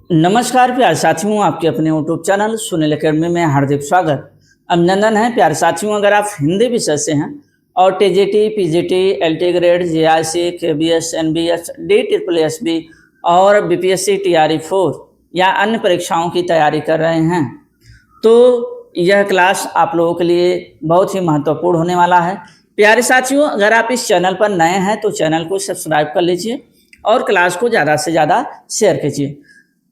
नमस्कार प्यारे साथियों, आपके अपने यूट्यूब चैनल सुनील अकेडमी में हार्दिक स्वागत अभिनंदन है। प्यारे साथियों, अगर आप हिंदी विषय से हैं और TGT, PGT, LT grade, JIC, KBS, NBS, DSSB और बीपीएससी TRE4 या अन्य परीक्षाओं की तैयारी कर रहे हैं तो यह क्लास आप लोगों के लिए बहुत ही महत्वपूर्ण होने वाला है। प्यारे साथियों, अगर आप इस चैनल पर नए हैं तो चैनल को सब्सक्राइब कर लीजिए और क्लास को ज़्यादा से ज़्यादा शेयर कीजिए।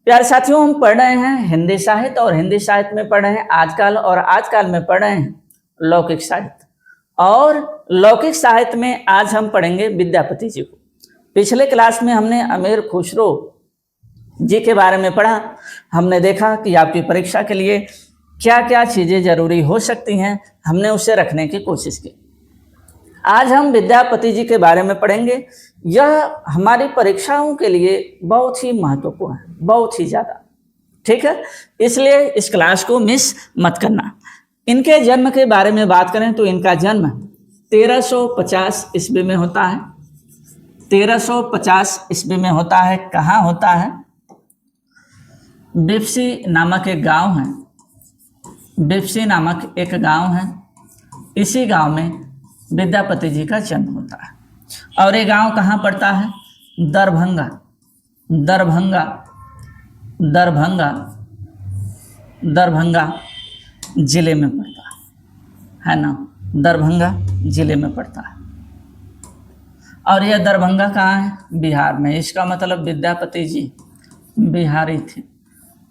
प्यारे साथियों, हम पढ़ रहे हैं हिंदी साहित्य और हिंदी साहित्य में पढ़ रहे हैं आजकल और आजकल में पढ़ रहे हैं लौकिक साहित्य। और लौकिक साहित्य में आज हम पढ़ेंगे विद्यापति जी को। पिछले क्लास में हमने अमीर खुसरो जी के बारे में पढ़ा। हमने देखा कि आपकी परीक्षा के लिए क्या क्या चीज़ें जरूरी हो सकती हैं, हमने उसे रखने की कोशिश की। आज हम विद्यापति जी के बारे में पढ़ेंगे। यह हमारी परीक्षाओं के लिए बहुत ही महत्वपूर्ण है, बहुत ही ज़्यादा, ठीक है। इसलिए इस क्लास को मिस मत करना। इनके जन्म के बारे में बात करें तो इनका जन्म 1350 ईस्वी में होता है। 1350 ईस्वी में होता है। कहाँ होता है? बिपसी नामक एक गांव है। बिपसी नामक एक गांव है। इसी गांव में विद्यापति जी का जन्म होता है। और ये गांव कहाँ पड़ता है? दरभंगा। दरभंगा दरभंगा दरभंगा जिले में पड़ता है ना। दरभंगा जिले में पड़ता है। और यह दरभंगा कहाँ है? बिहार में। इसका मतलब विद्यापति जी बिहारी थे।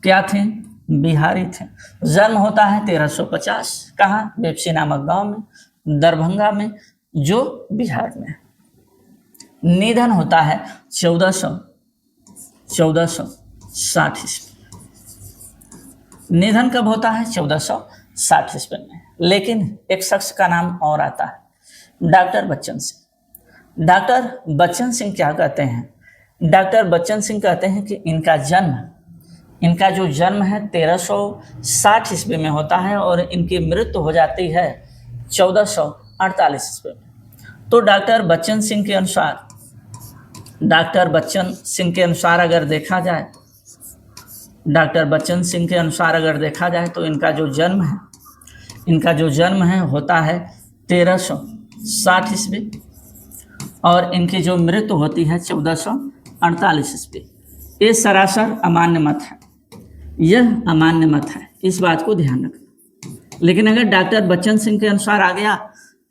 क्या थे? बिहारी थे। जन्म होता है 1350। कहाँ? बेपसी नामक गांव में, दरभंगा में, जो बिहार में है। निधन होता है 1460 ईस्वी। निधन कब होता है? 1460 ईस्वी में। लेकिन एक शख्स का नाम और आता है, डॉक्टर बच्चन सिंह। डॉक्टर बच्चन सिंह क्या कहते हैं? डॉक्टर बच्चन सिंह कहते हैं कि इनका जो जन्म है 1360 ईस्वी में होता है और इनकी मृत्यु हो जाती है 1448 ईस्वी में। तो डॉक्टर बच्चन सिंह के अनुसार अगर देखा जाए तो इनका जो जन्म है होता है 1360 ईस्वी और इनकी जो मृत्यु होती है 1448 ईस्वी। ये सरासर अमान्य मत है। यह अमान्य मत है, इस बात को ध्यान रखना। लेकिन अगर डॉक्टर बच्चन सिंह के अनुसार आ गया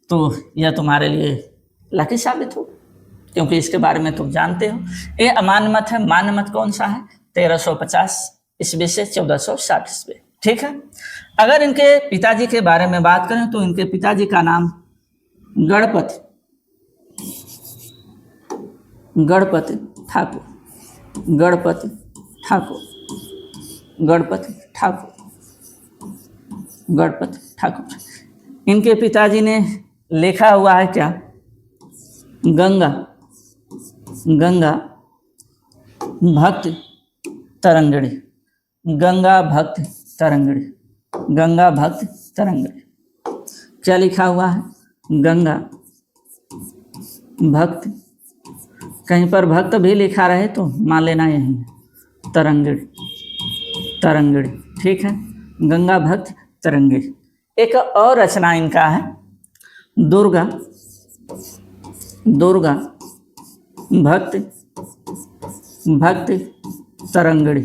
तो यह तुम्हारे लिए लकी साबित हो, क्योंकि इसके बारे में तुम जानते हो। ये अमान्य मत है। मान्य मत कौन सा है? 1350 ईस्वी से 1460 ईस्वी, ठीक है। अगर इनके पिताजी के बारे में बात करें तो इनके पिताजी का नाम गणपति ठाकुर। इनके पिताजी ने लिखा हुआ है क्या? गंगा भक्त तरंगिणी। क्या लिखा हुआ है? गंगा भक्त। कहीं पर भक्त भी लिखा रहे तो मान लेना यही है, तरंगिणी, ठीक है। गंगा भक्त तरंगिणी। एक और रचना इनका है दुर्गा भक्त तरंगिणी।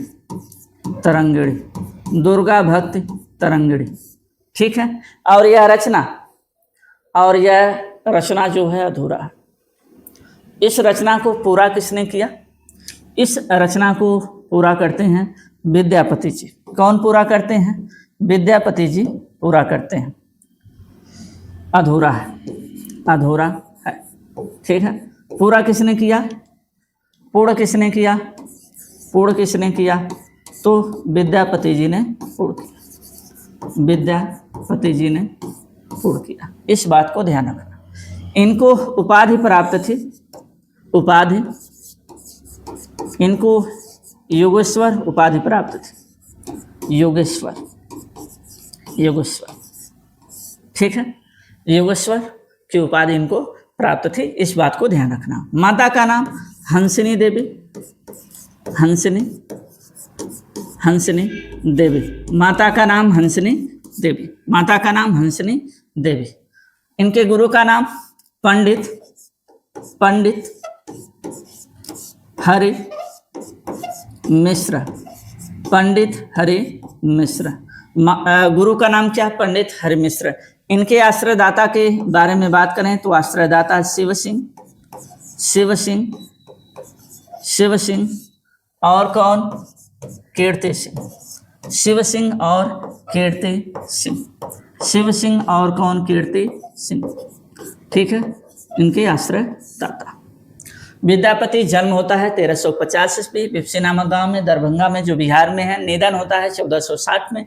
दुर्गा भक्त तरंगिणी, ठीक है। और यह रचना जो है अधूरा है। इस रचना को पूरा किसने किया? इस रचना को पूरा करते हैं विद्यापति जी। कौन पूरा करते हैं? विद्यापति जी पूरा करते हैं। अधूरा है, ठीक है। पूरा किसने किया? पूर्ण किसने किया? तो विद्यापति जी ने पूर्ण किया। इस बात को ध्यान रखना। इनको उपाधि प्राप्त थी। इनको योगेश्वर उपाधि प्राप्त थी। योगेश्वर, ठीक है। योगेश्वर की उपाधि इनको प्राप्त थी, इस बात को ध्यान रखना। माता का नाम हंसिनी देवी, हंसनी देवी। माता का नाम हंसनी देवी, माता का नाम हंसनी देवी। इनके गुरु का नाम पंडित हरि मिश्र, पंडित हरि मिश्र। गुरु का नाम क्या? पंडित हरि मिश्र। इनके आश्रयदाता के बारे में बात करें तो आश्रयदाता शिव सिंह और कौन? कीर्ति सिंह। शिव सिंह और कीर्ति सिंह, शिव सिंह और कौन? कीर्ति सिंह। ठीक है, इनके आश्रयदाता। विद्यापति जन्म होता है 1350 ईस्वी विपसी नामक गांव में, दरभंगा में, जो बिहार में है। निधन होता है 1460 में।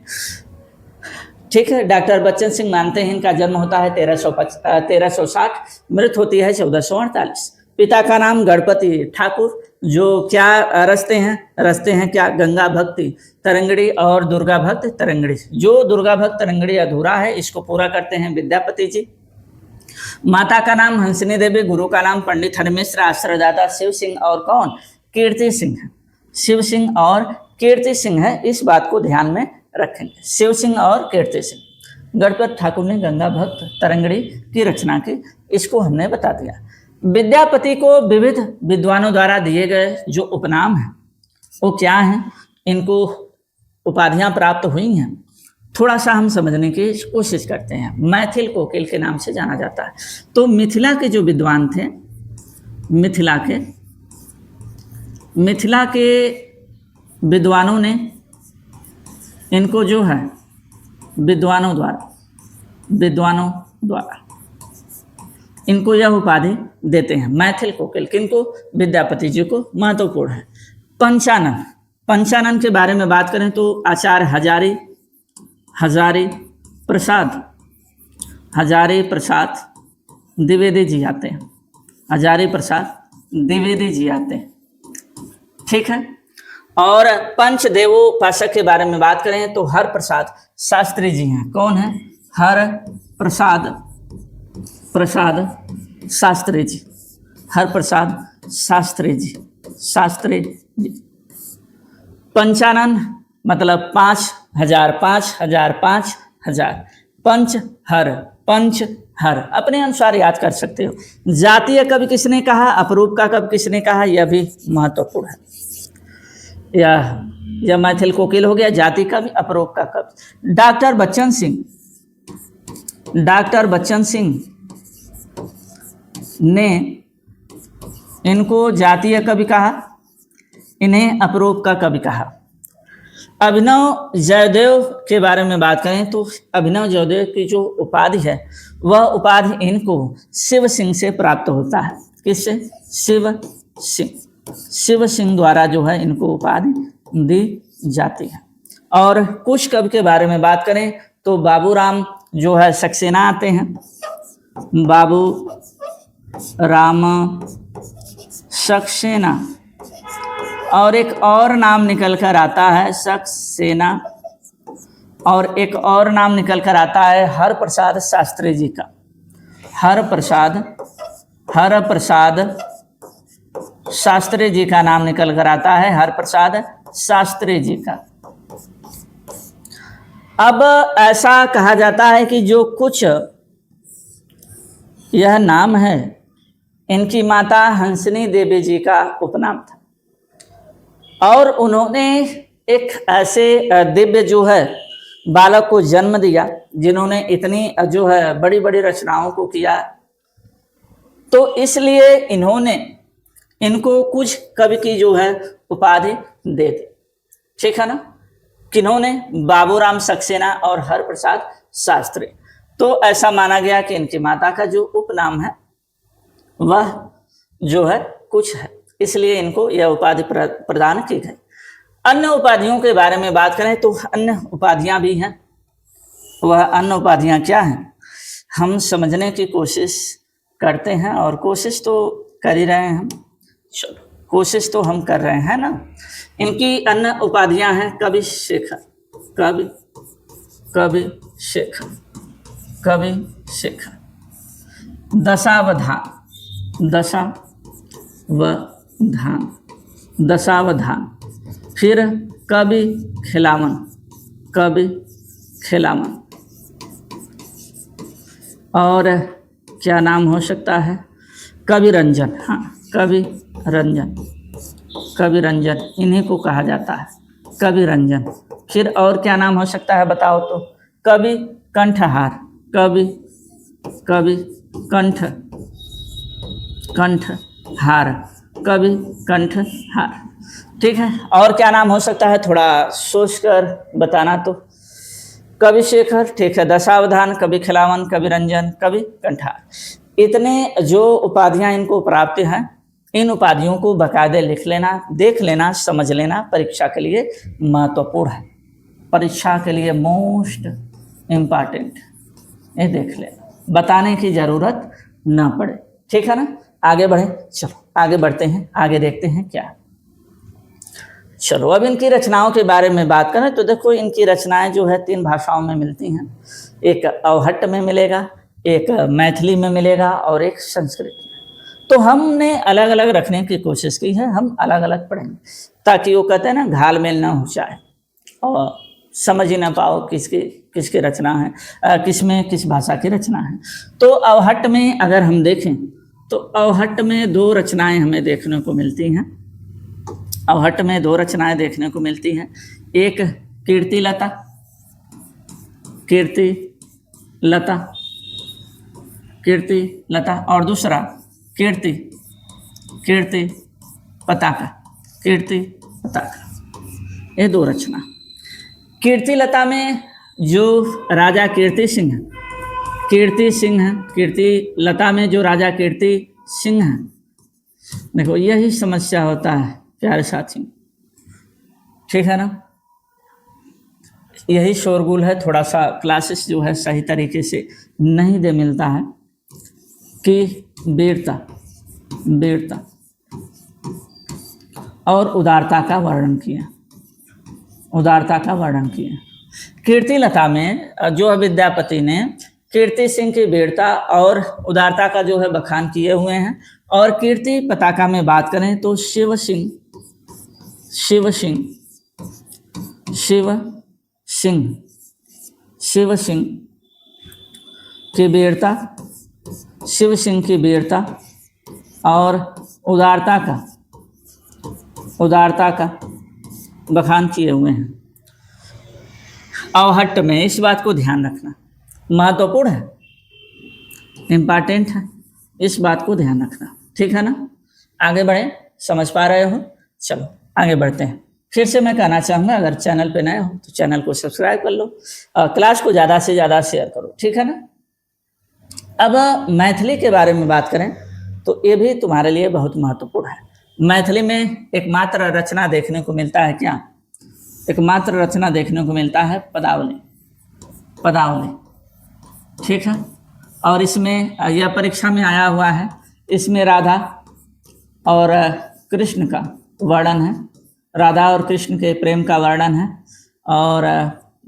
ठीक है, डॉक्टर बच्चन सिंह मानते हैं इनका जन्म होता है 1360, मृत्यु होती है 1448। पिता का नाम गणपति ठाकुर, जो क्या रचते हैं क्या? गंगा भक्ति तरंगड़ी और दुर्गा भक्त तरंगड़ी। जो दुर्गा भक्त तरंगड़ी अधूरा है, इसको पूरा करते हैं विद्यापति जी। माता का नाम हंसनी देवी, गुरु का नाम पंडित हरि मिश्र, आश्रयदाता शिव सिंह और कौन? कीर्ति सिंह। शिव सिंह और कीर्ति सिंह है, इस बात को ध्यान में रखेंगे। शिव सिंह और कीर्ति सिंह। गणपत ठाकुर ने गंगा भक्त तरंगड़ी की रचना की, इसको हमने बता दिया। विद्यापति को विविध विद्वानों द्वारा दिए गए जो उपनाम हैं वो क्या हैं? इनको उपाधियां प्राप्त हुई हैं, थोड़ा सा हम समझने की कोशिश करते हैं। मैथिल कोकिल के नाम से जाना जाता है। तो मिथिला के जो विद्वान थे, मिथिला के विद्वानों ने इनको जो है विद्वानों द्वारा इनको यह उपाधि देते हैं, मैथिल कोकिल। किनको? विद्यापति जी को। महत्वपूर्ण है। पंचानन के बारे में बात करें तो आचार्य हजारी प्रसाद द्विवेदी जी आते हैं। हजारी प्रसाद द्विवेदी जी आते हैं। ठीक है, और पंचदेवोपासक के बारे में बात करें तो हर प्रसाद शास्त्री जी हैं। कौन है? हर प्रसाद शास्त्री जी, हर प्रसाद शास्त्री जी। पंचानन मतलब 5000 पंच हर अपने अनुसार याद कर सकते हो। जातीय कवि किसने कहा? अपरूप का कवि किसने कहा? यह भी महत्वपूर्ण है। यह मैथिल कोकिल हो गया, जाति कवि, अपरूप का कवि। डॉक्टर बच्चन सिंह ने इनको जातीय कवि कहा, इन्हें अपरूप का कवि कहा। अभिनव जयदेव के बारे में बात करें तो अभिनव जयदेव की जो उपाधि है वह उपाधि इनको शिव सिंह से प्राप्त होता है। किससे? शिव सिंह द्वारा जो है इनको उपाधि दी जाती है। और कुछ कवि के बारे में बात करें तो बाबूराम जो है सक्सेना आते हैं, बाबू राम सक्सेना। और एक और नाम निकल कर आता है सक्सेना, और एक और नाम निकल कर आता है हरप्रसाद शास्त्री जी का। हरप्रसाद शास्त्री जी का नाम निकल कर आता है, हरप्रसाद शास्त्री जी का। अब ऐसा कहा जाता है कि जो कुछ यह नाम है इनकी माता हंसनी देवी जी का उपनाम था, और उन्होंने एक ऐसे दिव्य जो है बालक को जन्म दिया जिन्होंने इतनी जो है बड़ी बड़ी रचनाओं को किया। तो इसलिए इन्होंने इनको कुछ कवि की जो है उपाधि दे दी। ठीक है ना? किन्होंने? बाबूराम सक्सेना और हरप्रसाद शास्त्री। तो ऐसा माना गया कि इनकी माता का जो उपनाम है वह जो है कुछ है, इसलिए इनको यह उपाधि प्रदान की गई। अन्य उपाधियों के बारे में बात करें तो अन्य उपाधियां भी हैं। वह अन्य उपाधियां क्या हैं हम समझने की कोशिश करते हैं, और कोशिश तो कर ही रहे हैं हम। चलो, कोशिश तो हम कर रहे हैं ना। इनकी अन्य उपाधियां हैं कवि शेखर, दशावधान, फिर कवि खिलावन, कवि खिलावन। और क्या नाम हो सकता है? कवि रंजन, हाँ कवि रंजन, कवि रंजन इन्हीं को कहा जाता है, कवि रंजन। फिर और क्या नाम हो सकता है बताओ तो? कवि कंठहार, कवि कवि कंठ कंठहार, कवि कंठहार। ठीक है, और क्या नाम हो सकता है? थोड़ा सोच कर बताना तो। कवि शेखर, ठीक है, दशावधान, कवि खिलावन, कवि रंजन, कवि कंठहार। इतने जो उपाधियां इनको प्राप्त हैं, इन उपाधियों को बाकायदे लिख लेना, देख लेना, समझ लेना, परीक्षा के लिए महत्वपूर्ण है, परीक्षा के लिए मोस्ट इम्पॉर्टेंट। ये देख लेना, बताने की जरूरत ना पड़े। ठीक है ना, आगे बढ़े, चलो आगे बढ़ते हैं, आगे देखते हैं क्या। चलो अब इनकी रचनाओं के बारे में बात करें तो देखो इनकी रचनाएं जो है 3 भाषाओं में मिलती हैं। एक अवहट्ट में मिलेगा, एक मैथिली में मिलेगा और एक संस्कृत में। तो हमने अलग अलग रखने की कोशिश की है, हम अलग अलग पढ़ेंगे ताकि वो कहते हैं ना घाल-मेल ना हो जाए और समझ ही ना पाओ किसकी किसकी रचना है, किस में किस भाषा की रचना है। तो अवहट्ट में अगर हम देखें तो अवहट्ट में 2 रचनाएं हमें देखने को मिलती हैं। अवहट्ट में 2 रचनाएं देखने को मिलती हैं। एक कीर्तिलता, कीर्तिलता, कीर्तिलता, और दूसरा कीर्ति पताका, कीर्ति पताका। ये 2 रचना। कीर्तिलता में जो राजा कीर्ति सिंह है, कीर्तिलता में जो राजा कीर्ति सिंह है, देखो यही समस्या होता है प्यारे साथियों, ठीक है ना, यही शोरगुल है, थोड़ा सा क्लासेस जो है सही तरीके से नहीं दे मिलता है कि वीरता और उदारता का वर्णन किया, उदारता का वर्णन किया। कीर्तिलता में जो विद्यापति ने कीर्ति सिंह की वीरता और उदारता का जो है बखान किए हुए हैं। और कीर्ति पताका में बात करें तो शिव सिंह की वीरता, शिव सिंह की वीरता और उदारता का बखान किए हुए हैं। अवहट्ट में इस बात को ध्यान रखना, महत्वपूर्ण है, इम्पॉर्टेंट है, इस बात को ध्यान रखना, ठीक है ना। आगे बढ़े, समझ पा रहे हो? चलो आगे बढ़ते हैं। फिर से मैं कहना चाहूँगा अगर चैनल पे नए हो तो चैनल को सब्सक्राइब कर लो और क्लास को ज़्यादा से ज़्यादा शेयर करो, ठीक है ना। अब मैथिली के बारे में बात करें तो ये भी तुम्हारे लिए बहुत महत्वपूर्ण है। मैथिली में एकमात्र रचना देखने को मिलता है क्या? एकमात्र रचना देखने को मिलता है पदावली, ठीक है। और इसमें यह परीक्षा में आया हुआ है, इसमें राधा और कृष्ण का वर्णन है, राधा और कृष्ण के प्रेम का वर्णन है और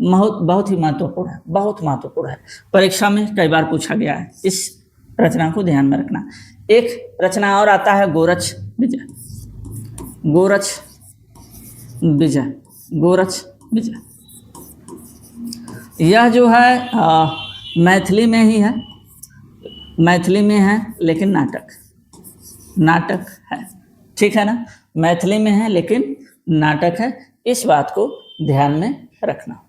बहुत ही महत्वपूर्ण है, बहुत महत्वपूर्ण है, परीक्षा में कई बार पूछा गया है, इस रचना को ध्यान में रखना। एक रचना और आता है गोरच विजय। यह जो है मैथिली में ही है, मैथिली में है लेकिन नाटक है, ठीक है ना, मैथिली में है लेकिन नाटक है, इस बात को ध्यान में रखना।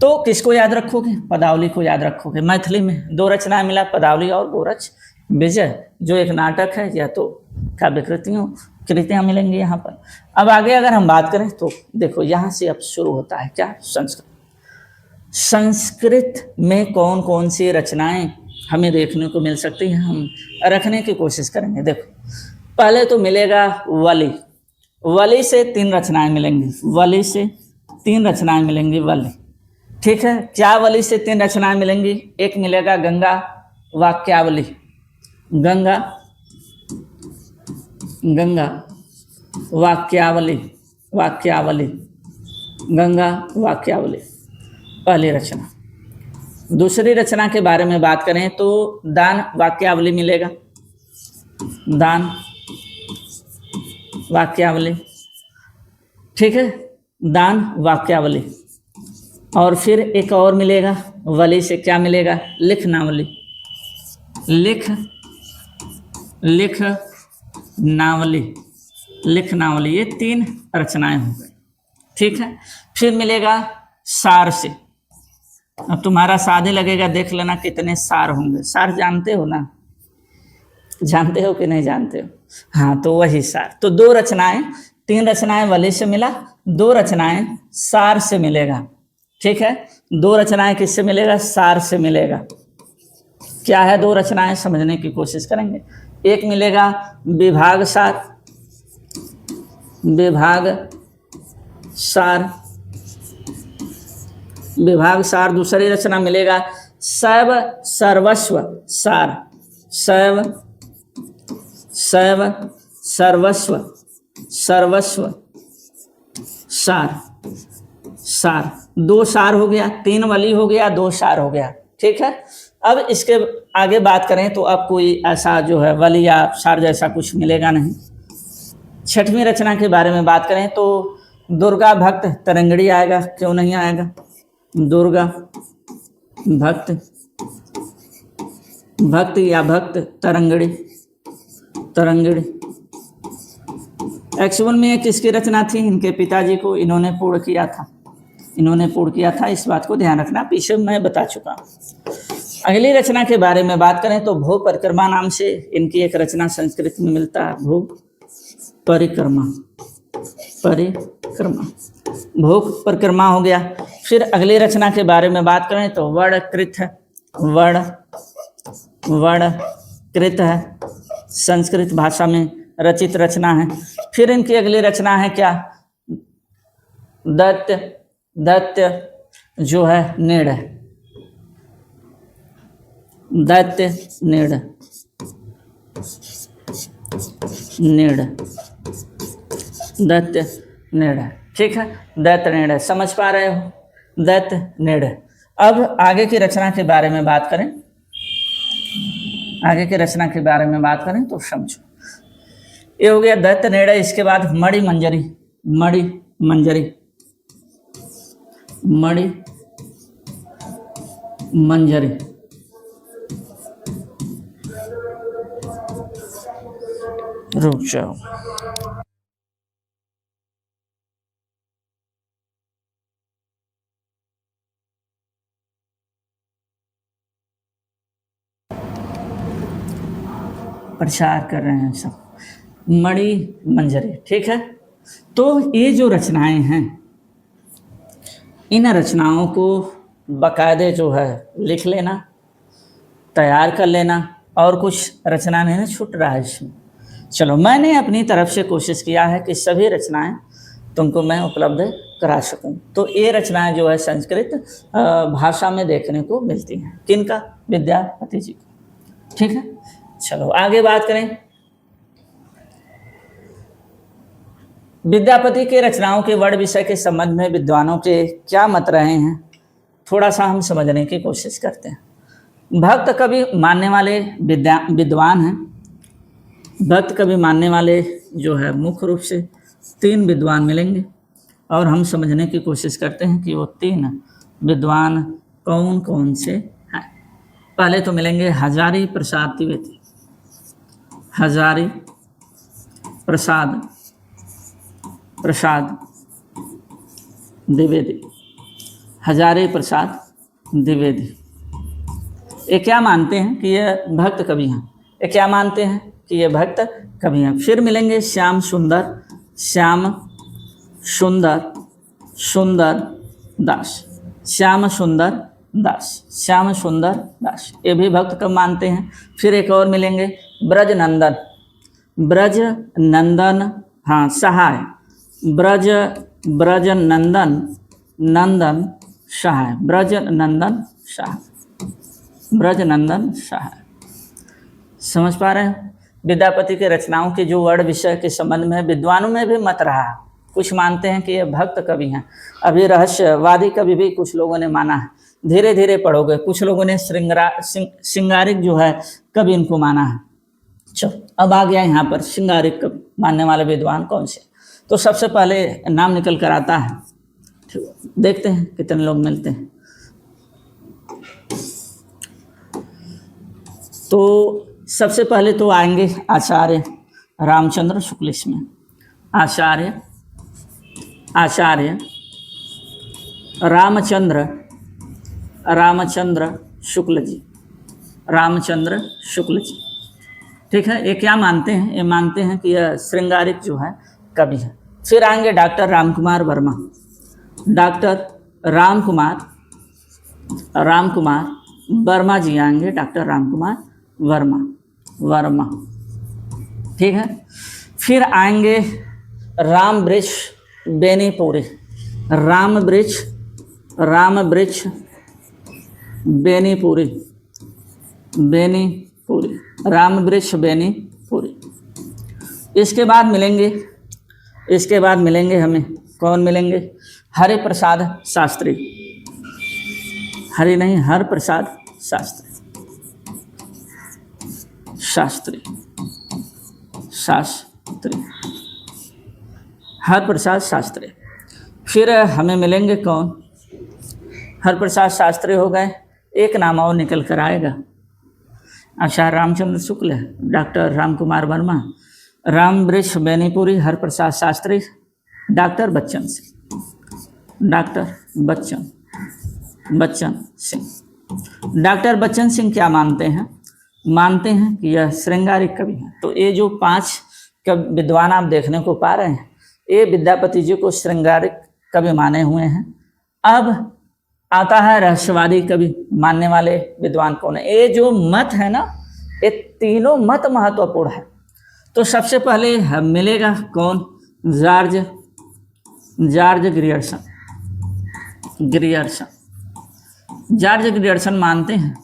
तो किसको याद रखोगे? पदावली को याद रखोगे। मैथिली में 2 रचनाएं मिला, पदावली और गोरच विजय, जो एक नाटक है या तो काव्य कृतियाँ मिलेंगी यहाँ पर। अब आगे अगर हम बात करें तो देखो यहाँ से अब शुरू होता है क्या? संस्कृत में कौन कौन सी रचनाएं हमें देखने को मिल सकती हैं, हम रखने की कोशिश करेंगे। देखो पहले तो मिलेगा वली से 3 रचनाएं मिलेंगी, वली, ठीक है। क्या वली से 3 रचनाएं मिलेंगी? एक मिलेगा गंगा वाक्यावली, गंगा वाक्यावली पहली रचना। दूसरी रचना के बारे में बात करें तो दान वाक्यावली मिलेगा, दान वाक्यावली, ठीक है। दान वाक्यावली, और फिर एक और मिलेगा वली से, क्या मिलेगा? लिखनावली, लिखनावली, लिखनावली, ये 3 रचनाएं हो गई। ठीक है, फिर मिलेगा सार से। अब तुम्हारा साधे लगेगा, देख लेना कितने सार होंगे। सार जानते हो ना, जानते हो कि नहीं जानते हो? हाँ, तो वही सार। तो 2 रचनाएं, 3 रचनाएं वली से मिला, 2 रचनाएं सार से मिलेगा। ठीक है, 2 रचनाएं किससे मिलेगा? सार से मिलेगा। क्या है 2 रचनाएं, समझने की कोशिश करेंगे। एक मिलेगा विभाग सार, विभाग सार, विभाग सार। दूसरी रचना मिलेगा शैव सर्वस्व सार, शैव सर्वस्व, सर्वस्व सार, सार। 2 सार हो गया, 3 वली हो गया, 2 सार हो गया। ठीक है, अब इसके आगे बात करें तो अब कोई ऐसा जो है वली या सार जैसा कुछ मिलेगा नहीं। 6वीं रचना के बारे में बात करें तो दुर्गा भक्त तरंगड़ी आएगा, क्यों नहीं आएगा? दुर्गा भक्त, भक्त या भक्त तरंगड़ी, तरंगड़ी। एक्चुअल में ये किसकी रचना थी? इनके पिताजी को इन्होंने पूर्ण किया था, इन्होंने पूर्ण किया था। इस बात को ध्यान रखना, पीछे मैं बता चुका हूँ। अगली रचना के बारे में बात करें तो भोग परिक्रमा नाम से इनकी एक रचना संस्कृत में मिलता है। भोग परिक्रमा, परिक्रमा, भोग परिक्रमा हो गया। फिर अगली रचना के बारे में बात करें तो वर्णकृत है, वर्णकृत है, संस्कृत भाषा में रचित रचना है। फिर इनकी अगली रचना है क्या? दैत्य, दैत्य जो है नीड़, दैत्य नीड़, नीड़, दैत्य नीड़। ठीक है, दैत्य नीड़, समझ पा रहे हो? दैत्य नीड़। अब आगे की रचना के बारे में बात करें, आगे की रचना के बारे में बात करें तो समझो, ये हो गया दैत्य नीड़। इसके बाद मणि मंजरी, मणि मंजरी, मणि मंजरी। रुक जाओ, प्रचार कर रहे हैं सब। मणि मंजरी, ठीक है। तो ये जो रचनाएं हैं, इन रचनाओं को बाकायदे जो है लिख लेना, तैयार कर लेना, और कुछ रचना नहीं छूट रहा है इसमें। चलो, मैंने अपनी तरफ से कोशिश किया है कि सभी रचनाएं तुमको मैं उपलब्ध करा सकूं। तो ये रचनाएं जो है संस्कृत भाषा में देखने को मिलती हैं। किनका? विद्यापति जी को। ठीक है, चलो आगे बात करें। विद्यापति के रचनाओं के वर्ण विषय के संबंध में विद्वानों के क्या मत रहे हैं, थोड़ा सा हम समझने की कोशिश करते हैं। भक्त कवि मानने वाले विद्वान हैं। भक्त कवि मानने वाले जो है मुख्य रूप से 3 विद्वान मिलेंगे, और हम समझने की कोशिश करते हैं कि वो 3 विद्वान कौन कौन से हैं। पहले तो मिलेंगे हजारी प्रसाद द्विवेदी, हजारी प्रसाद द्विवेदी, हजारी प्रसाद द्विवेदी। ये क्या मानते हैं कि ये भक्त कवि हैं, ये क्या मानते हैं कि ये भक्त कवि हैं। फिर मिलेंगे श्याम सुंदर दास, श्याम सुंदर दास, ये भी भक्त कवि मानते हैं। फिर एक और मिलेंगे ब्रज नंदन, हाँ सहाय, ब्रज नंदन सहाय। समझ पा रहे हैं? विद्यापति के रचनाओं के जो वर्ण विषय के संबंध में विद्वानों में भी मत रहा। कुछ मानते हैं कि ये भक्त कवि हैं, अभी रहस्यवादी कवि भी कुछ लोगों ने माना है। धीरे धीरे पढ़ोगे, कुछ लोगों ने श्रृंगारिक जो है कवि इनको माना है। चलो, अब आ गया यहाँ पर श्रृंगारिक कवि मानने वाले विद्वान कौन से। तो सबसे पहले नाम निकल कर आता है देखते हैं कितने लोग मिलते हैं। तो सबसे पहले तो आएंगे आचार्य रामचंद्र शुक्ल इसमें। आचार्य रामचंद्र शुक्ल जी, रामचंद्र शुक्ल जी। ठीक है, ये क्या मानते हैं? ये मानते हैं कि यह श्रृंगारिक जो है कवि है। फिर आएंगे डॉक्टर रामकुमार वर्मा। डॉक्टर रामकुमार वर्मा जी आएंगे, डॉक्टर रामकुमार वर्मा। ठीक है, फिर आएंगे रामवृक्ष बेनीपुरी। रामवृक्ष बेनीपुरी, रामवृक्ष बेनीपुरी। इसके बाद मिलेंगे हमें, कौन मिलेंगे? हरिप्रसाद शास्त्री, हरिप्रसाद शास्त्री, हरिप्रसाद शास्त्री। फिर हमें मिलेंगे कौन? हरिप्रसाद शास्त्री हो गए, एक नाम और निकल कर आएगा। अच्छा, Ramchandra Shukla, doctor Ramkumar Verma, Ramvriksh Benipuri, Hariprasad Shastri, doctor Bachchan Singh. Doctor Bachchan Singh क्या मानते हैं? मानते हैं कि यह श्रृंगारिक कवि है। तो ये जो 5 विद्वान आप देखने को पा रहे हैं, ये विद्यापति जी को श्रृंगारिक कवि माने हुए हैं। अब आता है रहस्यवादी कवि मानने वाले विद्वान कौन है? ये जो मत है ना, ये तीनों मत महत्वपूर्ण है। तो सबसे पहले हम मिलेगा कौन? जॉर्ज ग्रियर्सन मानते हैं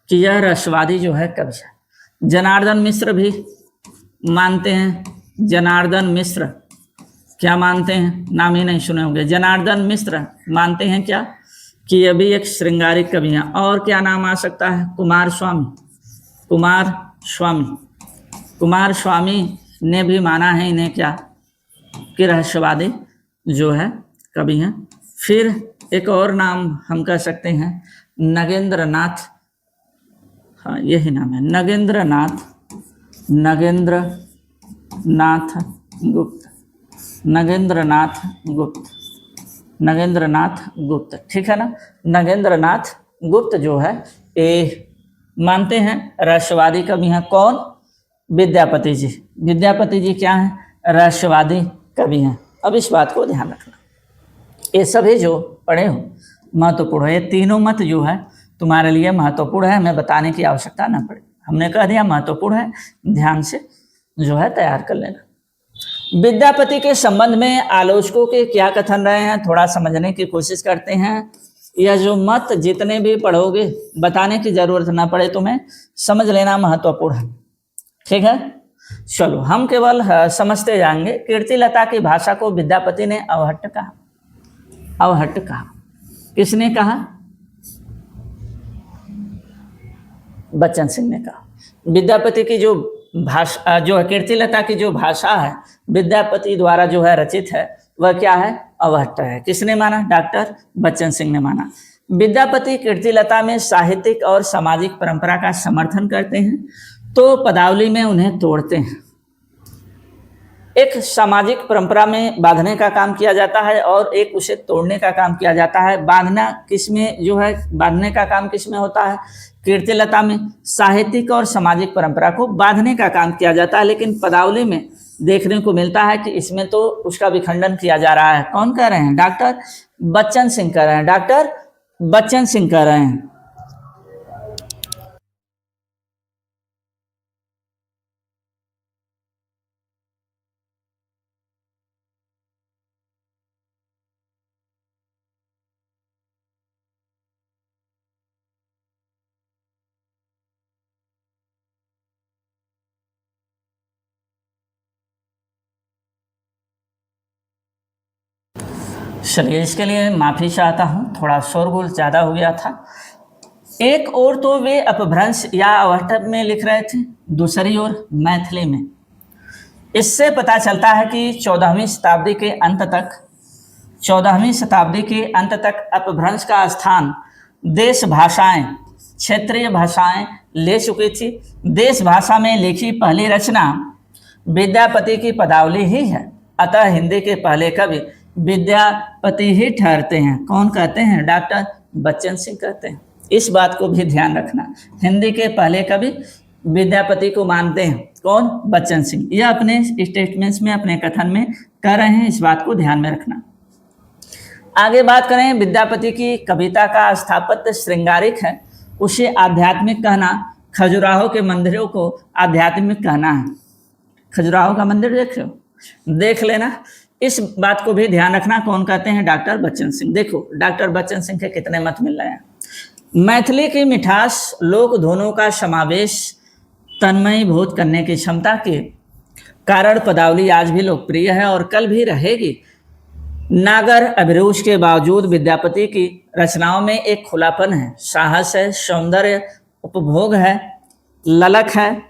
कि यह रहस्यवादी जो है कवि है। जनार्दन मिश्र भी मानते हैं। जनार्दन मिश्र क्या मानते हैं? नाम ही नहीं सुने होंगे। जनार्दन मिश्र मानते हैं क्या? कि यह भी एक श्रृंगारिक कवि है। और क्या नाम आ सकता है? कुमार स्वामी ने भी माना है इन्हें क्या? कि रहस्यवादी जो है कवि हैं। फिर एक और नाम हम कह सकते हैं नगेंद्रनाथ, हाँ यही नाम है, नगेंद्रनाथ गुप्त। ठीक है ना, नगेंद्रनाथ गुप्त जो है ये मानते हैं रहस्यवादी कवि हैं। कौन? विद्यापति जी क्या हैं? रहस्यवादी कवि हैं। अब इस बात को ध्यान रखना, ये सभी जो पढ़े हो महत्वपूर्ण है। ये तीनों मत जो है तुम्हारे लिए महत्वपूर्ण है, हमें बताने की आवश्यकता ना पड़े। हमने कह दिया महत्वपूर्ण है, ध्यान से जो है तैयार कर लेना। विद्यापति के संबंध में आलोचकों के क्या कथन रहे हैं, थोड़ा समझने की कोशिश करते हैं। यह जो मत जितने भी पढ़ोगे बताने की जरूरत ना पड़े, तुम्हें समझ लेना महत्वपूर्ण है। ठीक है, चलो हम केवल समझते जाएंगे। कीर्तिलता की भाषा को विद्यापति ने अवहट्ट कहा। किसने कहा? बच्चन सिंह ने कहा। विद्यापति की जो भाषा जो है, कीर्तिलता की जो भाषा है विद्यापति द्वारा जो है रचित है, वह क्या है? अवहट्ट है। किसने माना? डॉक्टर बच्चन सिंह ने माना। विद्यापति कीर्तिलता में साहित्यिक और सामाजिक परंपरा का समर्थन करते हैं, तो पदावली में उन्हें तोड़ते हैं। एक सामाजिक परंपरा में बांधने का काम किया जाता है और एक उसे तोड़ने का काम किया जाता है। बांधने का काम किसमें होता है? कीर्तिलता में साहित्यिक और सामाजिक परंपरा को बांधने का काम किया जाता है, लेकिन पदावली में देखने को मिलता है कि इसमें तो उसका विखंडन किया जा रहा है। कौन कह रहे हैं? डॉक्टर बच्चन सिंह कह रहे हैं। चलिए, इसके लिए माफ़ी चाहता हूँ, थोड़ा शोरगुल ज़्यादा हो गया था। एक ओर तो वे अपभ्रंश या अवहट्ट में लिख रहे थे, दूसरी ओर मैथिली में। इससे पता चलता है कि 14वीं शताब्दी के अंत तक 14वीं शताब्दी के अंत तक अपभ्रंश का स्थान देश भाषाएं, क्षेत्रीय भाषाएं ले चुकी थी। देश भाषा में लिखी पहली रचना विद्यापति की पदावली ही है। अतः हिंदी के पहले कवि विद्यापति ही ठहरते हैं। कौन कहते हैं? डॉक्टर बच्चन सिंह कहते हैं। इस बात को भी ध्यान रखना, हिंदी के पहले कवि विद्यापति को मानते हैं। कौन? बच्चन सिंह। यह अपने स्टेटमेंट्स में, अपने कथन में कह रहे हैं, इस बात को ध्यान में रखना। आगे बात करें, विद्यापति की कविता का स्थापत्य श्रृंगारिक है, उसे आध्यात्मिक कहना, खजुराहो के मंदिरों को आध्यात्मिक कहना है। खजुराहो का मंदिर देख लेना, इस बात को भी ध्यान रखना। कौन कहते हैं? डॉक्टर बच्चन सिंह। देखो डॉक्टर बच्चन सिंह के कितने मत मिल रहे हैं। मैथिली की मिठास, लोक धुनों का समावेश, तन्मयीभूत करने की क्षमता के कारण पदावली आज भी लोकप्रिय है और कल भी रहेगी। नागर अभिरुचि के बावजूद विद्यापति की रचनाओं में एक खुलापन है, साहस है, सौंदर्य उपभोग है, ललक है,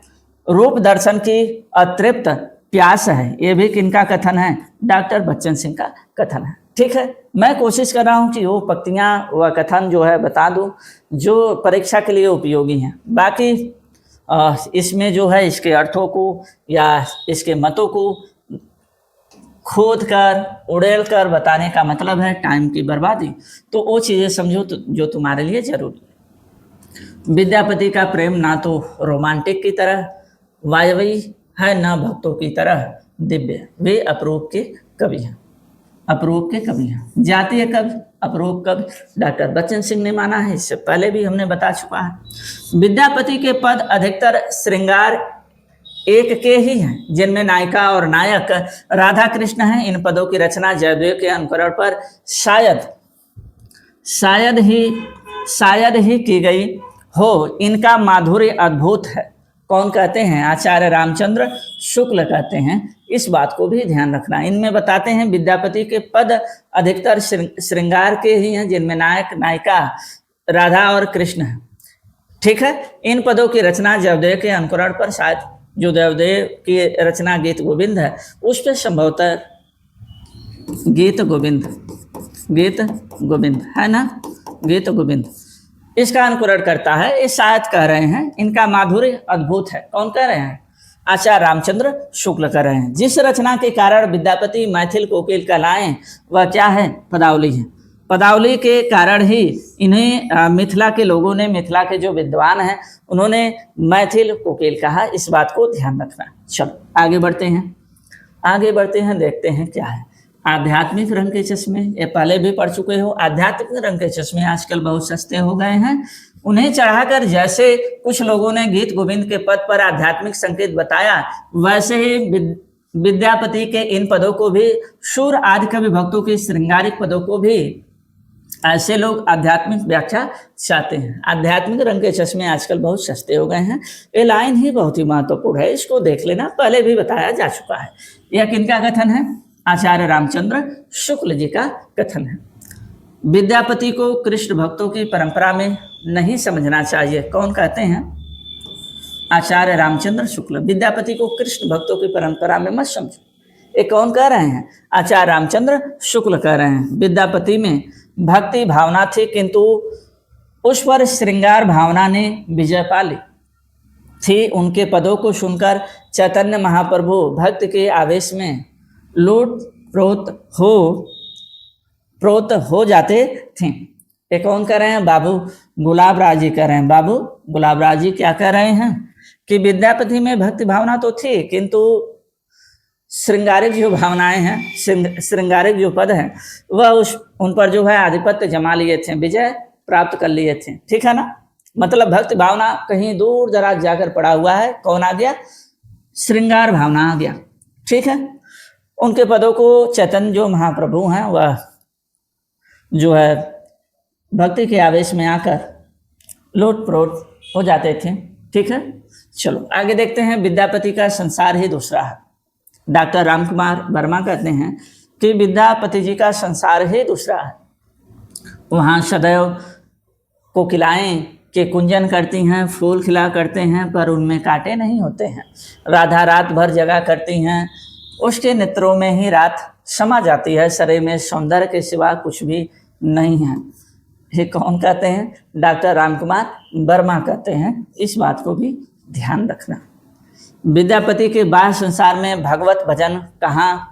रूप दर्शन की अतृप्त प्यास है। ये भी किनका कथन है? डॉक्टर बच्चन सिंह का कथन है। ठीक है, मैं कोशिश कर रहा हूँ कि वो पंक्तियाँ व कथन जो है बता दूँ जो परीक्षा के लिए उपयोगी हैं। बाकी इसमें जो है इसके अर्थों को या इसके मतों को खोद कर उड़ेल कर बताने का मतलब है टाइम की बर्बादी। तो वो चीज़ें समझो तो जो तुम्हारे लिए जरूरी है। विद्यापति का प्रेम ना तो रोमांटिक की तरह वायवी है, न भक्तों की तरह दिव्य। वे अपरूप के कवि हैं, अपरूप के कवि हैं। जातीय कवि, अपरूप कवि डॉक्टर बच्चन सिंह ने माना है, इससे पहले भी हमने बता चुका है। विद्यापति के पद अधिकतर श्रृंगार एक के ही हैं, जिनमें नायिका और नायक राधा कृष्ण हैं। इन पदों की रचना जयदेव के अनुकरण पर शायद ही की गई हो। इनका माधुर्य अद्भुत है। कौन कहते हैं? आचार्य रामचंद्र शुक्ल कहते हैं। इस बात को भी ध्यान रखना। इनमें बताते हैं विद्यापति के पद अधिकतर श्रृंगार के ही हैं, जिनमें नायक नायिका राधा और कृष्ण हैं। ठीक है, इन पदों की रचना जयदेव के अनुकरण पर, शायद जो देवदेव की रचना गीत गोविंद है उस पर संभवतः गीत गोविंद है ना, गीत गोविंद इसका अनुकरण करता है। ये शायद कह रहे हैं इनका माधुर्य अद्भुत है। कौन कह रहे हैं? आचार्य रामचंद्र शुक्ल कह रहे हैं। जिस रचना के कारण विद्यापति मैथिल कोकिल कहलाएं वह क्या है? पदावली है। पदावली के कारण ही इन्हें मिथिला के लोगों ने, मिथिला के जो विद्वान हैं उन्होंने मैथिल कोकिल कहा। इस बात को ध्यान रखना। चलो आगे बढ़ते हैं, देखते हैं क्या है। आध्यात्मिक रंग के चश्मे, ये पहले भी पढ़ चुके हो। आध्यात्मिक रंग के चश्मे आजकल बहुत सस्ते हो गए हैं। उन्हें चढ़ाकर जैसे कुछ लोगों ने गीत गोविंद के पद पर आध्यात्मिक संकेत बताया, वैसे ही विद्यापति के इन पदों को भी, शूर आदि कवि भक्तों के श्रृंगारिक पदों को भी ऐसे लोग आध्यात्मिक व्याख्या चाहते हैं। आध्यात्मिक रंग के चश्मे आजकल बहुत सस्ते हो गए हैं। ये लाइन ही बहुत ही महत्वपूर्ण है, इसको देख लेना, पहले भी बताया जा चुका है। यह किनका कथन है? आचार्य रामचंद्र शुक्ल जी का कथन है। विद्यापति को कृष्ण भक्तों की परंपरा में नहीं समझना चाहिए। कौन कहते हैं? आचार्य रामचंद्र शुक्ल। विद्यापति को कृष्ण भक्तों की परंपरा में मत समझो। ये कौन कह रहे हैं? आचार्य रामचंद्र शुक्ल कह रहे हैं। विद्यापति में भक्ति भावना थी, किंतु उस पर श्रृंगार भावना ने विजय पा ली थी। उनके पदों को सुनकर चैतन्य महाप्रभु भक्त के आवेश में लूट प्रोत हो जाते थे। ये कौन कह रहे हैं? बाबू गुलाब राज जी कह रहे हैं। बाबू गुलाब राज जी क्या कह रहे हैं कि विद्यापति में भक्ति भावना तो थी, किंतु श्रृंगारिक जो भावनाएं हैं, श्रृंगारिक जो पद हैं, वह उन पर जो है आधिपत्य जमा लिए थे, विजय प्राप्त कर लिए थे। ठीक है ना, मतलब भक्ति भावना कहीं दूर दराज जाकर पड़ा हुआ है। कौन आ गया? श्रृंगार भावना आ गया। ठीक है, उनके पदों को चैतन्य जो महाप्रभु हैं वह जो है भक्ति के आवेश में आकर लोटप्रोट हो जाते थे। ठीक है, चलो आगे देखते हैं। विद्यापति का संसार ही दूसरा है। डॉक्टर रामकुमार वर्मा कहते हैं कि विद्यापति जी का संसार ही दूसरा है। वहाँ सदैव कोकिलाएं के कुंजन करती हैं, फूल खिला करते हैं, पर उनमें कांटे नहीं होते हैं। राधा रात भर जगा करती हैं, उसके नेत्रों में ही रात समा जाती है, शरीर में सौंदर्य के सिवा कुछ भी नहीं है। ये कौन कहते हैं? डॉक्टर रामकुमार वर्मा कहते हैं। इस बात को भी ध्यान रखना। विद्यापति के बाह्य संसार में भगवत भजन कहाँ,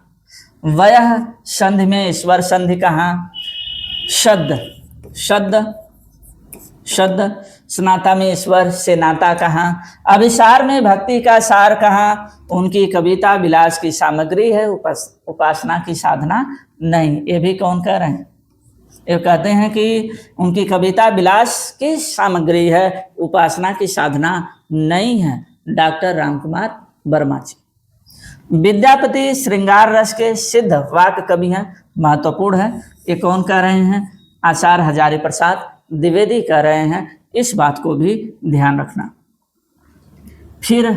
वयः संधि में ईश्वर संधि कहाँ, शब्द स्नाता में ईश्वर से नाता कहाँ, अभिसार में भक्ति का सार कहाँ, उनकी कविता विलास की सामग्री है, उपासना की साधना नहीं। ये भी कौन कह रहे हैं? ये कहते हैं कि उनकी कविता विलास की सामग्री है, उपासना की साधना नहीं है, डॉक्टर रामकुमार वर्मा जी। विद्यापति श्रृंगार रस के सिद्ध वाक्य कवि हैं, महत्वपूर्ण है। ये कौन कह रहे हैं? आचार्य हजारी प्रसाद द्विवेदी कह रहे हैं। इस बात को भी ध्यान रखना। फिर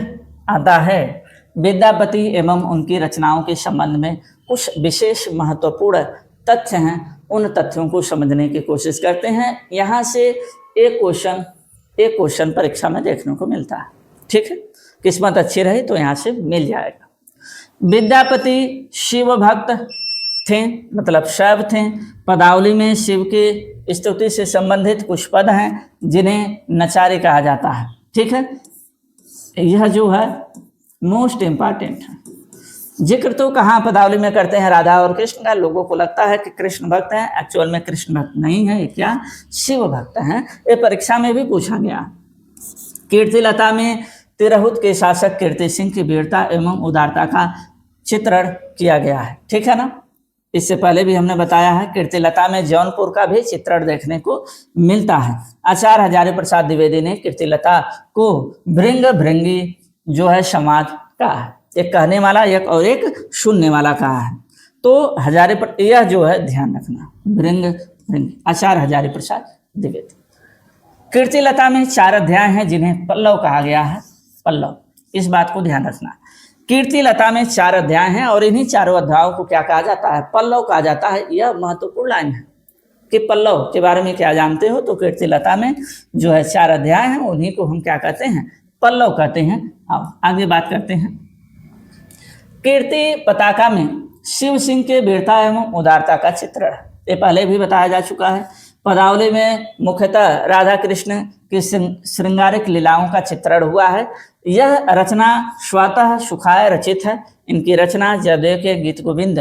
आता है विद्यापति एवं उनकी रचनाओं के संबंध में कुछ विशेष महत्वपूर्ण तथ्य हैं, उन तथ्यों को समझने की कोशिश करते हैं। यहाँ से एक क्वेश्चन परीक्षा में देखने को मिलता है। ठीक है, किस्मत अच्छी रही तो यहाँ से मिल जाएगा। विद्यापति शिव भक्त थे, मतलब शैव थे। पदावली में शिव की स्तुति से संबंधित कुछ पद हैं जिन्हें नचारी कहा जाता है। ठीक है, यह जो है मोस्ट इम्पॉर्टेंट है। जिक्र तो कहाँ पदावली में करते हैं राधा और कृष्ण का। लोगों को लगता है कि कृष्ण भक्त हैं, एक्चुअल में कृष्ण भक्त नहीं है, ये क्या शिव भक्त हैं। ये परीक्षा में भी पूछा गया। कीर्तिलता में तिरहुत के शासक कीर्ति सिंह की वीरता एवं उदारता का चित्रण किया गया है। ठीक है ना, इससे पहले भी हमने बताया है। कीर्तिलता में जौनपुर का भी चित्रण देखने को मिलता है। आचार्य हजारी प्रसाद द्विवेदी ने कीर्तिलता को भृंगी जो है समाज का है, एक कहने वाला एक और एक सुनने वाला कहा है। तो यह जो है ध्यान रखना, भृंगी आचार्य हजारी प्रसाद द्विवेदी। कीर्तिलता में 4 अध्याय हैं जिन्हें पल्लव कहा गया है। पल्लव, इस बात को ध्यान रखना। कीर्तिलता में 4 अध्याय हैं और इन्हीं 4 अध्यायों को क्या कहा जाता है? पल्लव कहा जाता है। यह महत्वपूर्ण लाइन है कि पल्लव के बारे में क्या जानते हो। तो कीर्तिलता में जो है 4 अध्याय हैं, उन्हीं को हम क्या कहते हैं? पल्लव कहते हैं। आओ आगे बात करते हैं। कीर्ति पताका में शिव सिंह के वीरता एवं उदारता का चित्रण, ये पहले भी बताया जा चुका है। पदावली में मुख्यतः राधा कृष्ण की श्रृंगारिक लीलाओं का चित्रण हुआ है। यह रचना स्वतः सुखाय रचित है। इनकी रचना जयदेव के गीत गोविंद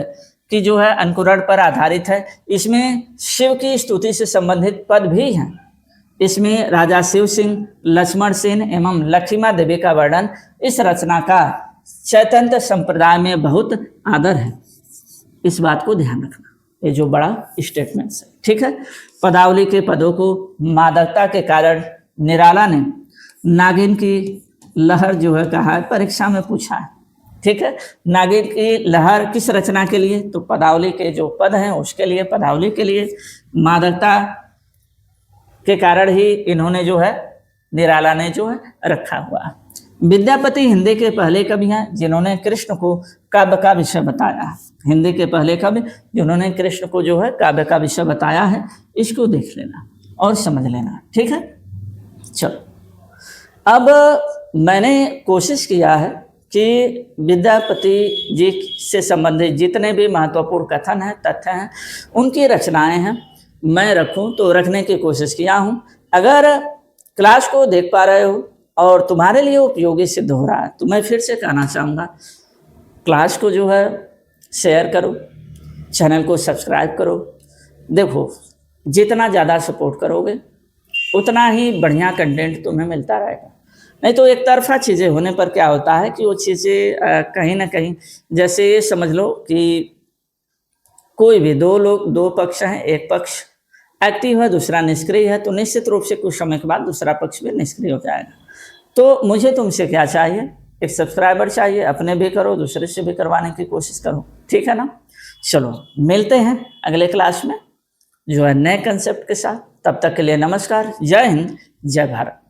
की जो है अंकुरण पर आधारित है। इसमें शिव की स्तुति से संबंधित पद भी हैं। इसमें राजा शिव सिंह, लक्ष्मण सेन एवं लक्ष्मीमा देवी का वर्णन। इस रचना का चैतन्य संप्रदाय में बहुत आदर है। इस बात को ध्यान रखना, ये जो बड़ा स्टेटमेंट है। ठीक है, पदावली के पदों को मादकता के कारण निराला ने नागिन की लहर जो है कहा है, परीक्षा में पूछा है। ठीक है, नागिन की लहर किस रचना के लिए? तो पदावली के जो पद हैं उसके लिए, पदावली के लिए। मादकता के कारण ही इन्होंने जो है निराला ने जो है रखा हुआ है। विद्यापति हिंदी के पहले कवि हैं जिन्होंने कृष्ण को काव्य का विषय बताया है। हिंदी के पहले कवि जिन्होंने कृष्ण को जो है काव्य का विषय बताया है। इसको देख लेना और समझ लेना। ठीक है, चलो अब मैंने कोशिश किया है कि विद्यापति जी से संबंधित जितने भी महत्वपूर्ण कथन हैं, तथ्य हैं, उनकी रचनाएं हैं, मैं रखूं तो रखने की कोशिश किया हूं। अगर क्लास को देख पा रहे हो और तुम्हारे लिए उपयोगी सिद्ध हो रहा है तो मैं फिर से कहना चाहूँगा, क्लास को जो है शेयर करो, चैनल को सब्सक्राइब करो। देखो, जितना ज़्यादा सपोर्ट करोगे उतना ही बढ़िया कंटेंट तुम्हें मिलता रहेगा। नहीं तो एक तरफा चीज़ें होने पर क्या होता है कि वो चीज़ें कहीं ना कहीं, जैसे ये समझ लो कि कोई भी दो पक्ष हैं, एक पक्ष एक्टिव है, दूसरा निष्क्रिय है, तो निश्चित रूप से कुछ समय के बाद दूसरा पक्ष भी निष्क्रिय हो जाएगा। तो मुझे तुमसे क्या चाहिए? एक सब्सक्राइबर चाहिए, अपने भी करो, दूसरे से भी करवाने की कोशिश करो। ठीक है ना, चलो मिलते हैं अगले क्लास में जो है नए कंसेप्ट के साथ। तब तक के लिए नमस्कार, जय हिंद, जय भारत।